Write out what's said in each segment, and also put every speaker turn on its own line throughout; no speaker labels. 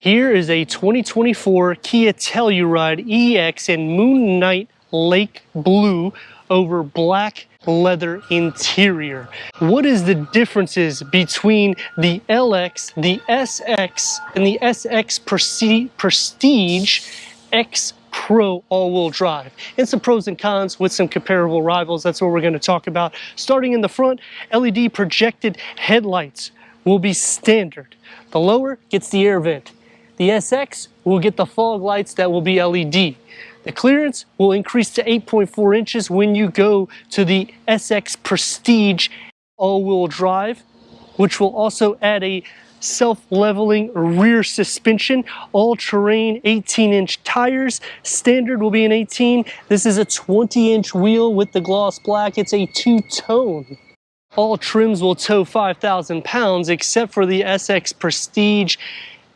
Here is a 2024 Kia Telluride EX in Moon Night Lake Blue over black leather interior. What is the differences between the LX, the SX, and the SX Prestige X Pro all-wheel drive, and some pros and cons with some comparable rivals? That's what we're going to talk about. Starting in the front, LED projected headlights will be standard. The lower gets the air vent. The SX will get the fog lights that will be LED. The clearance will increase to 8.4 inches when you go to the SX Prestige all-wheel drive, which will also add a self-leveling rear suspension, all-terrain 18-inch tires. Standard will be an 18. This is a 20-inch wheel with the gloss black. It's a two-tone. All trims will tow 5,000 pounds except for the SX Prestige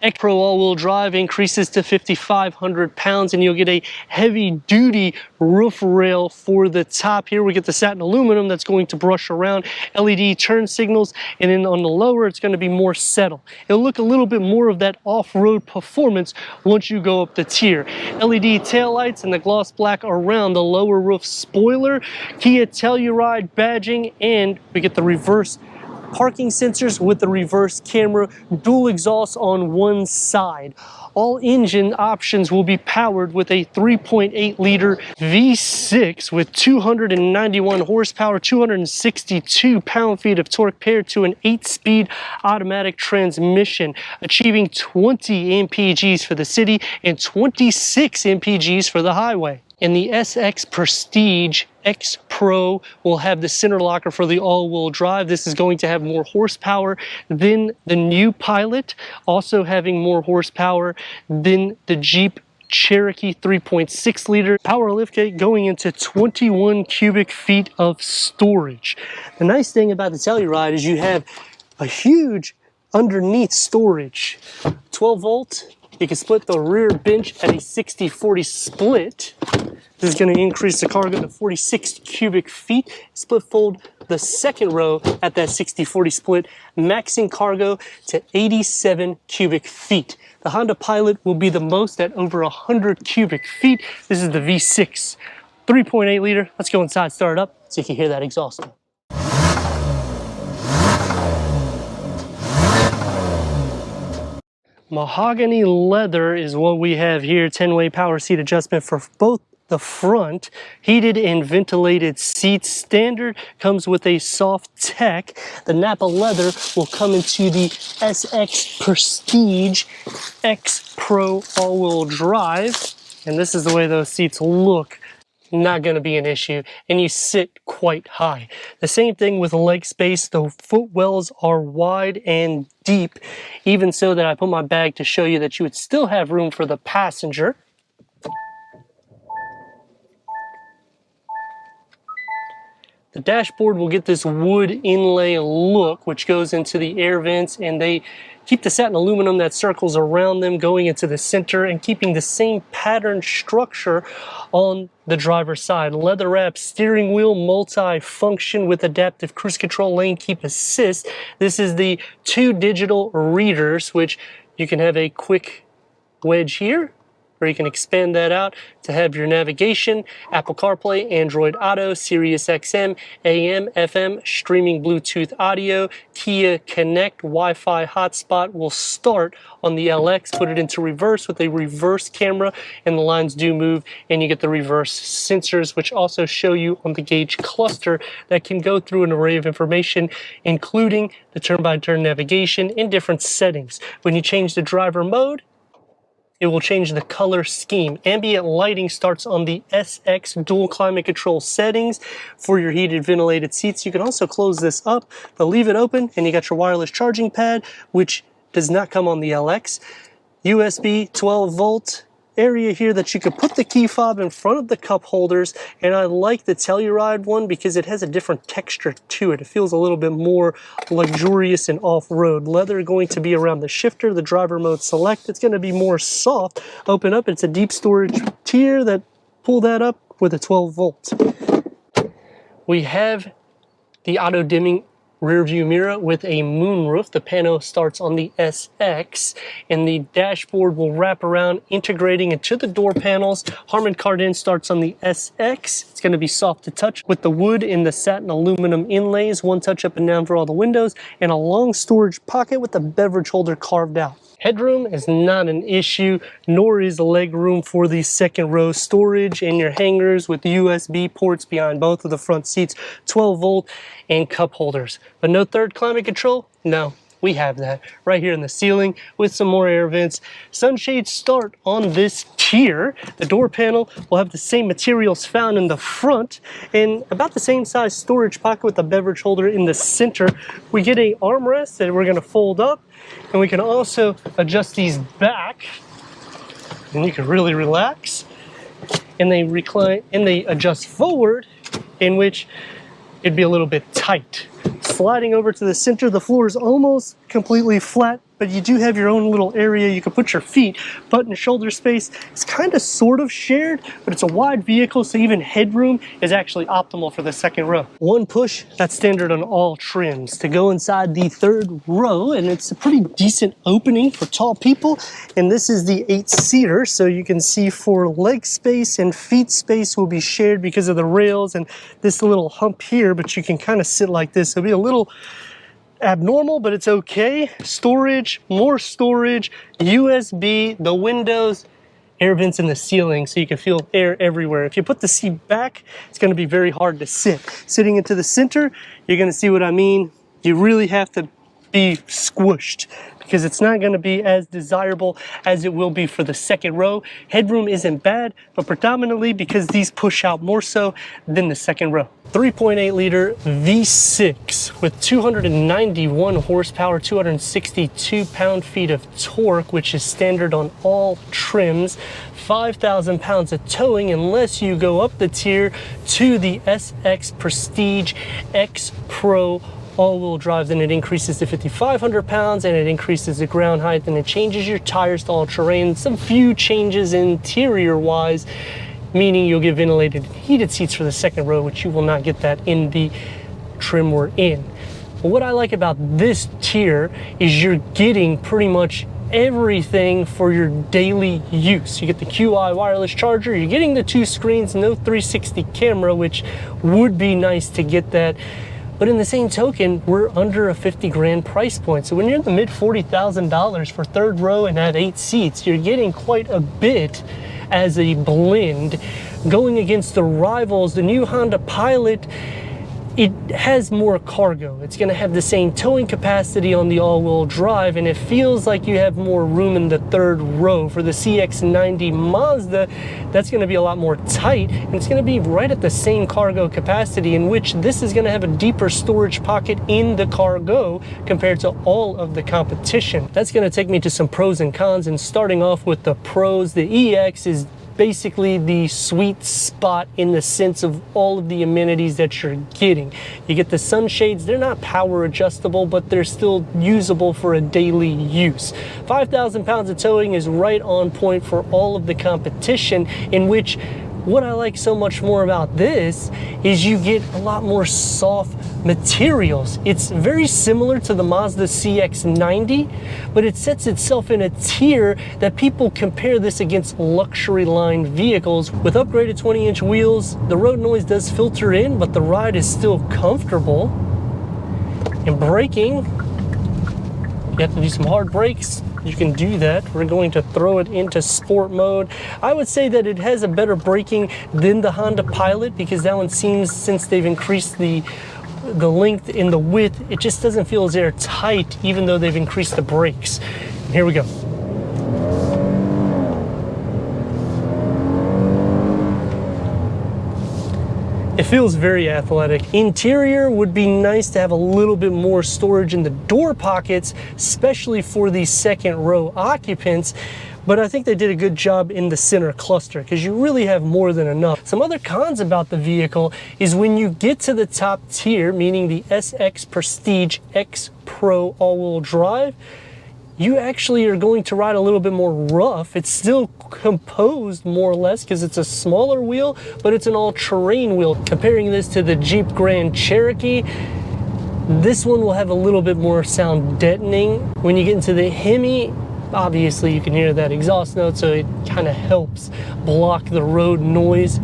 X Pro all-wheel drive increases to 5,500 pounds, and you'll get a heavy-duty roof rail for the top. Here we get the satin aluminum that's going to brush around, LED turn signals, and then on the lower it's going to be more settle. It'll look a little bit more of that off-road performance once you go up the tier. LED taillights and the gloss black around the lower roof spoiler, Kia Telluride badging, and we get the reverse parking sensors with the reverse camera, dual exhaust on one side. All engine options will be powered with a 3.8 liter V6 with 291 horsepower, 262 pound-feet of torque paired to an 8-speed automatic transmission, achieving 20 mpgs for the city and 26 mpgs for the highway. And the SX Prestige X Pro will have the center locker for the all-wheel drive. This is going to have more horsepower than the new Pilot, also having more horsepower than the Jeep Cherokee 3.6 liter. Power liftgate going into 21 cubic feet of storage. The nice thing about the Telluride is you have a huge underneath storage. 12 volt. You can split the rear bench at a 60-40 split. This is going to increase the cargo to 46 cubic feet. Split fold the second row at that 60-40 split, maxing cargo to 87 cubic feet. The Honda Pilot will be the most at over 100 cubic feet. This is the V6, 3.8 liter. Let's go inside, start it up, so you can hear that exhaust. Mahogany leather is what we have here. 10-way power seat adjustment for both the front, heated and ventilated seats. Standard comes with a soft tech. The Napa leather will come into the SX Prestige X Pro all-wheel drive, and this is the way those seats look. Not going to be an issue, and you sit quite high. The same thing with leg space. The footwells are wide and deep, even so that I put my bag to show you that you would still have room for the passenger. The dashboard will get this wood inlay look, which goes into the air vents, and they keep the satin aluminum that circles around them going into the center and keeping the same pattern structure on the driver's side. Leather wrap steering wheel, multi-function with adaptive cruise control, lane keep assist. This is the 2 digital readers, which you can have a quick wedge here, or you can expand that out to have your navigation, Apple CarPlay, Android Auto, Sirius XM, AM, FM, streaming Bluetooth audio, Kia Connect, Wi-Fi hotspot will start on the LX. Put it into reverse with a reverse camera, and the lines do move, and you get the reverse sensors, which also show you on the gauge cluster that can go through an array of information, including the turn-by-turn navigation in different settings. When you change the driver mode, it will change the color scheme. Ambient lighting starts on the SX dual climate control settings for your heated ventilated seats. You can also close this up, but leave it open, and you got your wireless charging pad, which does not come on the LX. USB 12 volt area here that you could put the key fob in front of the cup holders, and I like the Telluride one because it has a different texture to it. It feels a little bit more luxurious and off-road. Leather going to be around the shifter, the driver mode select. It's going to be more soft. Open up, it's a deep storage tier that pull that up with a 12 volt. We have the auto dimming rear view mirror with a moonroof. The pano starts on the SX, and the dashboard will wrap around, integrating into the door panels. Harman Kardon starts on the SX. It's going to be soft to touch with the wood and the satin aluminum inlays, one touch up and down for all the windows, and a long storage pocket with a beverage holder carved out. Headroom is not an issue, nor is leg room for the second row. Storage in your hangers with USB ports behind both of the front seats, 12 volt and cup holders. But no third climate control? No, we have that right here in the ceiling with some more air vents. Sunshades start on this tier. The door panel will have the same materials found in the front and about the same size storage pocket with a beverage holder in the center. We get a armrest that we're going to fold up, and we can also adjust these back, and you can really relax. And they recline and they adjust forward, in which it'd be a little bit tight. Sliding over to the center, the floor is almost completely flat, but you do have your own little area you can put your feet. Butt and shoulder space is kind of sort of shared, but it's a wide vehicle, so even headroom is actually optimal for the second row. One push, that's standard on all trims. To go inside the third row, and it's a pretty decent opening for tall people, and this is the 8-seater, so you can see for leg space and feet space will be shared because of the rails and this little hump here, but you can kind of sit like this. It'll be a little abnormal, but it's okay. Storage, more storage, USB, the windows, air vents in the ceiling so you can feel air everywhere. If you put the seat back, it's going to be very hard to sit. Sitting into the center, you're going to see what I mean. You really have to be squished because it's not going to be as desirable as it will be for the second row. Headroom isn't bad, but predominantly because these push out more so than the second row. 3.8 liter V6 with 291 horsepower, 262 pound-feet of torque, which is standard on all trims. 5,000 pounds of towing unless you go up the tier to the SX Prestige X Pro all-wheel drive. Then it increases to 5,500 pounds, and it increases the ground height, and it changes your tires to all-terrain. Some few changes interior-wise, meaning you'll get ventilated heated seats for the second row, which you will not get that in the trim we're in. But what I like about this tier is you're getting pretty much everything for your daily use. You get the QI wireless charger, you're getting the 2 screens, no 360 camera, which would be nice to get that. But in the same token, we're under a 50 grand price point. So when you're in the mid $40,000 for third row and have 8 seats, you're getting quite a bit as a blend. Going against the rivals, the new Honda Pilot, it has more cargo. It's going to have the same towing capacity on the all-wheel drive, and it feels like you have more room in the third row. For the CX-90 Mazda, that's going to be a lot more tight, and it's going to be right at the same cargo capacity, in which this is going to have a deeper storage pocket in the cargo compared to all of the competition. That's going to take me to some pros and cons, and starting off with the pros, the EX is basically the sweet spot in the sense of all of the amenities that you're getting. You get the sunshades. They're not power adjustable, but they're still usable for a daily use. 5,000 pounds of towing is right on point for all of the competition, in which what I like so much more about this is you get a lot more soft materials. It's very similar to the Mazda CX-90, but it sets itself in a tier that people compare this against luxury line vehicles. With upgraded 20-inch wheels, the road noise does filter in, but the ride is still comfortable. And braking, you have to do some hard brakes. You can do that. We're going to throw it into sport mode. I would say that it has a better braking than the Honda Pilot, because that one seems, since they've increased the length and the width, it just doesn't feel as airtight, even though they've increased the brakes. And here we go. It feels very athletic. Interior would be nice to have a little bit more storage in the door pockets, especially for the second row occupants. But I think they did a good job in the center cluster, because you really have more than enough. Some other cons about the vehicle is when you get to the top tier, meaning the SX Prestige X Pro all-wheel drive, you actually are going to ride a little bit more rough. It's still composed more or less because it's a smaller wheel, but it's an all-terrain wheel. Comparing this to the Jeep Grand Cherokee, This one will have a little bit more sound deadening. When you get into the Hemi, obviously you can hear that exhaust note, so it kind of helps block the road noise.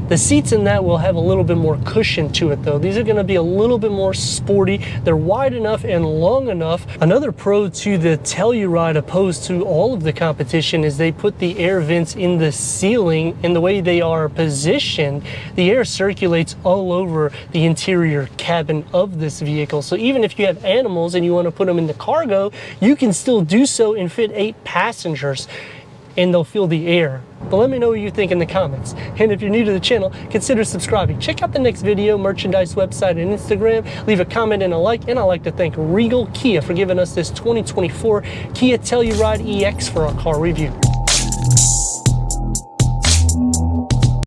The seats in that will have a little bit more cushion to it though. These are gonna be a little bit more sporty. They're wide enough and long enough. Another pro to the Telluride opposed to all of the competition is they put the air vents in the ceiling, and the way they are positioned, the air circulates all over the interior cabin of this vehicle. So even if you have animals and you wanna put them in the cargo, you can still do so and fit 8 passengers. And they'll feel the air. But let me know what you think in the comments. And if you're new to the channel, consider subscribing. Check out the next video, merchandise website, and Instagram. Leave a comment and a like. And I'd like to thank Regal Kia for giving us this 2024 Kia Telluride EX for our car review.